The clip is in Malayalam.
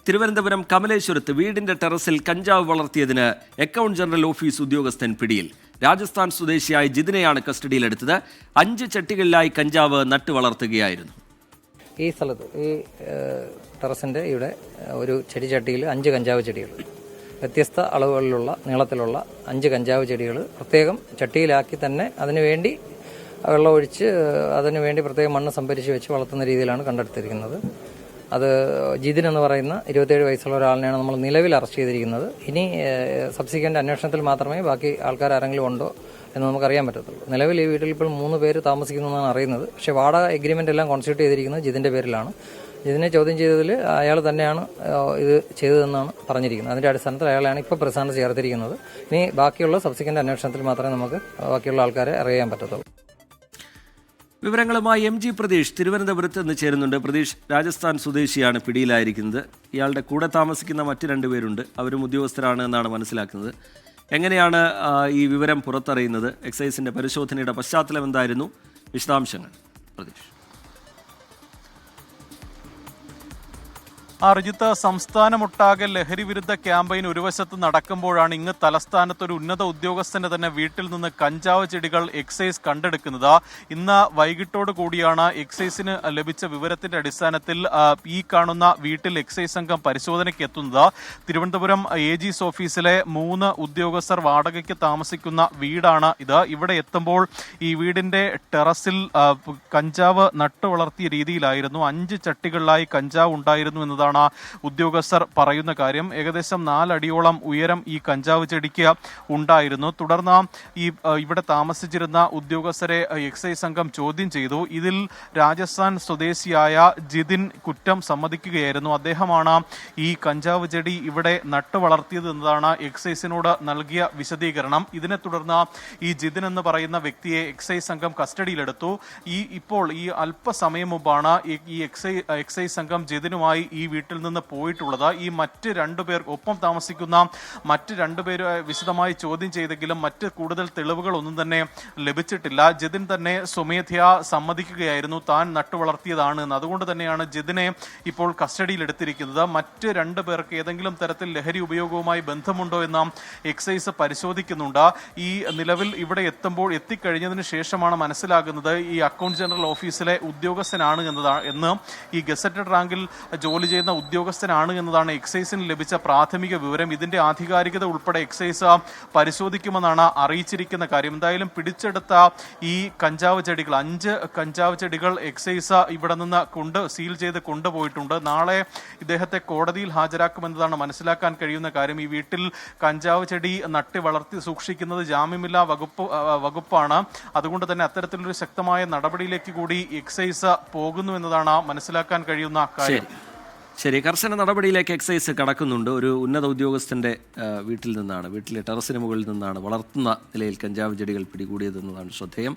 തിരുവനന്തപുരം കമലേശ്വരത്ത് വീടിന്റെ ടെറസിൽ കഞ്ചാവ് വളർത്തിയതിന് അക്കൗണ്ട് ജനറൽ ഓഫീസ് ഉദ്യോഗസ്ഥൻ പിടിയിൽ. രാജസ്ഥാൻ സ്വദേശിയായ ജിതിനെയാണ് കസ്റ്റഡിയിലെടുത്തത്. 5 ചട്ടികളിലായി കഞ്ചാവ് നട്ടു വളർത്തുകയായിരുന്നു. ഈ സ്ഥലത്ത് ഈ ടെറസിന്റെ ഇവിടെ ഒരു ചെടിച്ചട്ടിയിൽ 5 കഞ്ചാവ് ചെടികൾ, വ്യത്യസ്ത അളവുകളിലുള്ള നീളത്തിലുള്ള 5 കഞ്ചാവ് ചെടികൾ പ്രത്യേകം ചട്ടിയിലാക്കി തന്നെ അതിനുവേണ്ടി വെള്ളമൊഴിച്ച് അതിനുവേണ്ടി പ്രത്യേകം മണ്ണ് സംഭരിച്ച് വെച്ച് വളർത്തുന്ന രീതിയിലാണ് കണ്ടെടുത്തിരിക്കുന്നത്. അത് ജിതിൻ എന്ന് പറയുന്ന 27 വയസ്സുള്ള ഒരാളിനെയാണ് നമ്മൾ നിലവിൽ അറസ്റ്റ് ചെയ്തിരിക്കുന്നത്. ഇനി സബ്സിക്വന്റ് അന്വേഷണത്തിൽ മാത്രമേ ബാക്കി ആൾക്കാർ ആരെങ്കിലും ഉണ്ടോ എന്ന് നമുക്കറിയാൻ പറ്റത്തുള്ളൂ. നിലവിൽ ഈ വീട്ടിൽ ഇപ്പോൾ 3 പേര് താമസിക്കുന്നതെന്നാണ് അറിയുന്നത്. പക്ഷേ വാടക എഗ്രിമെന്റ് എല്ലാം കോൺസ്റ്റിറ്റ്യൂട്ട് ചെയ്തിരിക്കുന്നത് ജിതിന്റെ പേരിലാണ്. ജിതിനെ ചോദ്യം ചെയ്തതിൽ അയാൾ തന്നെയാണ് ഇത് ചെയ്തതെന്നാണ് പറഞ്ഞിരിക്കുന്നത്. അതിന്റെ അടിസ്ഥാനത്തിൽ അയാളെയാണ് ഇപ്പോൾ പ്രസാദ് ചേർത്തിരിക്കുന്നത്. ഇനി ബാക്കിയുള്ള സബ്സിക്വന്റ് അന്വേഷണത്തിൽ മാത്രമേ നമുക്ക് ബാക്കിയുള്ള ആൾക്കാരെ അറിയാൻ പറ്റത്തുള്ളൂ. വിവരങ്ങളുമായി MG പ്രതീഷ് തിരുവനന്തപുരത്ത് നിന്ന് ചേരുന്നുണ്ട്. പ്രതീഷ്, രാജസ്ഥാൻ സ്വദേശിയാണ് പിടിയിലായിരിക്കുന്നത്. ഇയാളുടെ കൂടെ താമസിക്കുന്ന മറ്റ് 2 പേരുണ്ട്. അവരും ഉദ്യോഗസ്ഥരാണ് എന്നാണ് മനസ്സിലാക്കുന്നത്. എങ്ങനെയാണ് ഈ വിവരം പുറത്തറിയുന്നത്? എക്സൈസിന്റെ പരിശോധനയുടെ പശ്ചാത്തലം എന്തായിരുന്നു? വിശദാംശങ്ങൾ പ്രതീഷ്. റിജിത്ത്, സംസ്ഥാനമൊട്ടാകെ ലഹരി വിരുദ്ധ ക്യാമ്പയിൻ ഒരു വശത്ത് നടക്കുമ്പോഴാണ് ഇങ്ങ് തലസ്ഥാനത്ത് ഒരു ഉന്നത ഉദ്യോഗസ്ഥന്റെ തന്നെ വീട്ടിൽ നിന്ന് കഞ്ചാവ് ചെടികൾ എക്സൈസ് കണ്ടെടുക്കുന്നത്. ഇന്ന് വൈകിട്ടോട് കൂടിയാണ് എക്സൈസിന് ലഭിച്ച വിവരത്തിന്റെ അടിസ്ഥാനത്തിൽ ഈ കാണുന്ന വീട്ടിൽ എക്സൈസ് സംഘം പരിശോധനയ്ക്ക് എത്തുന്നത്. തിരുവനന്തപുരം AG's ഓഫീസിലെ 3 ഉദ്യോഗസ്ഥർ വാടകയ്ക്ക് താമസിക്കുന്ന വീടാണ് ഇത്. ഇവിടെ എത്തുമ്പോൾ ഈ വീടിന്റെ ടെറസിൽ കഞ്ചാവ് നട്ടു വളർത്തിയ രീതിയിലായിരുന്നു. 5 ചട്ടികളിലായി കഞ്ചാവ് ഉണ്ടായിരുന്നു എന്നതാണ് ഉദ്യോഗസ്ഥർ പറയുന്ന കാര്യം. ഏകദേശം 4 അടിയോളം ഉയരം ഈ കഞ്ചാവ് ചെടിക്ക് ഉണ്ടായിരുന്നു. തുടർന്ന് ഇവിടെ താമസിച്ചിരുന്ന ഉദ്യോഗസ്ഥരെ എക്സൈസ് സംഘം ചോദ്യം ചെയ്തു. ഇതിൽ രാജസ്ഥാൻ സ്വദേശിയായ ജിതിൻ കുറ്റം സമ്മതിക്കുകയായിരുന്നു. അദ്ദേഹമാണ് ഈ കഞ്ചാവ് ചെടി ഇവിടെ നട്ടു വളർത്തിയത് എന്നതാണ് എക്സൈസിനോട് നൽകിയ വിശദീകരണം. ഇതിനെ തുടർന്ന് ഈ ജിതിൻ എന്ന് പറയുന്ന വ്യക്തിയെ എക്സൈസ് സംഘം കസ്റ്റഡിയിലെടുത്തു. ഇപ്പോൾ ഈ അല്പസമയം മുമ്പാണ് ഈ എക്സൈസ് സംഘം ജിതിനുമായി ഈ വീട്ടിൽ നിന്ന് പോയിട്ടുള്ളത്. ഈ മറ്റ് 2 പേർ ഒപ്പം താമസിക്കുന്ന മറ്റ് 2 പേര് വിശദമായി ചോദ്യം ചെയ്തെങ്കിലും മറ്റ് കൂടുതൽ തെളിവുകൾ ഒന്നും തന്നെ ലഭിച്ചിട്ടില്ല. ജിതിൻ തന്നെ സ്വമേധയാ സമ്മതിക്കുകയായിരുന്നു താൻ നട്ടു വളർത്തിയതാണ് എന്ന്. അതുകൊണ്ട് തന്നെയാണ് ജിതിനെ ഇപ്പോൾ കസ്റ്റഡിയിലെടുത്തിരിക്കുന്നത്. മറ്റ് 2 പേർക്ക് ഏതെങ്കിലും തരത്തിൽ ലഹരി ഉപയോഗവുമായി ബന്ധമുണ്ടോ എന്ന് എക്സൈസ് പരിശോധിക്കുന്നുണ്ട്. ഈ നിലവിൽ ഇവിടെ എത്തിക്കഴിഞ്ഞതിന് ശേഷമാണ് മനസ്സിലാകുന്നത് ഈ അക്കൗണ്ട് ജനറൽ ഓഫീസിലെ ഉദ്യോഗസ്ഥനാണ് എന്ന് ഈ ഗസറ്റഡ് റാങ്കിൽ ജോലി ചെയ്യുന്ന ഉദ്യോഗസ്ഥനാണ് എന്നതാണ് എക്സൈസിന് ലഭിച്ച പ്രാഥമിക വിവരം. ഇതിന്റെ ആധികാരികത ഉൾപ്പെടെ എക്സൈസ് പരിശോധിക്കുമെന്നാണ് അറിയിച്ചിരിക്കുന്ന കാര്യം. എന്തായാലും പിടിച്ചെടുത്ത ഈ കഞ്ചാവ് ചെടികൾ 5 കഞ്ചാവ് ചെടികൾ എക്സൈസ് ഇവിടെ നിന്ന് സീൽ ചെയ്ത് കൊണ്ടുപോയിട്ടുണ്ട്. നാളെ ഇദ്ദേഹത്തെ കോടതിയിൽ ഹാജരാക്കുമെന്നതാണ് മനസ്സിലാക്കാൻ കഴിയുന്ന കാര്യം. ഈ വീട്ടിൽ കഞ്ചാവ് ചെടി നട്ടി വളർത്തി സൂക്ഷിക്കുന്നത് ജാമ്യമില്ലാ വകുപ്പാണ്. അതുകൊണ്ട് തന്നെ അത്തരത്തിലൊരു ശക്തമായ നടപടിയിലേക്ക് കൂടി എക്സൈസ് പോകുന്നു എന്നതാണ് മനസ്സിലാക്കാൻ കഴിയുന്ന കാര്യം. ശരി, കർശന നടപടിയിലേക്ക് എക്സൈസ് കടക്കുന്നുണ്ട്. ഒരു ഉന്നത ഉദ്യോഗസ്ഥന്റെ വീട്ടിലെ ടെറസിന് മുകളിൽ നിന്നാണ് വളർത്തുന്ന നിലയിൽ കഞ്ചാവ് ചെടികൾ പിടികൂടിയതെന്നതാണ് ശ്രദ്ധേയം.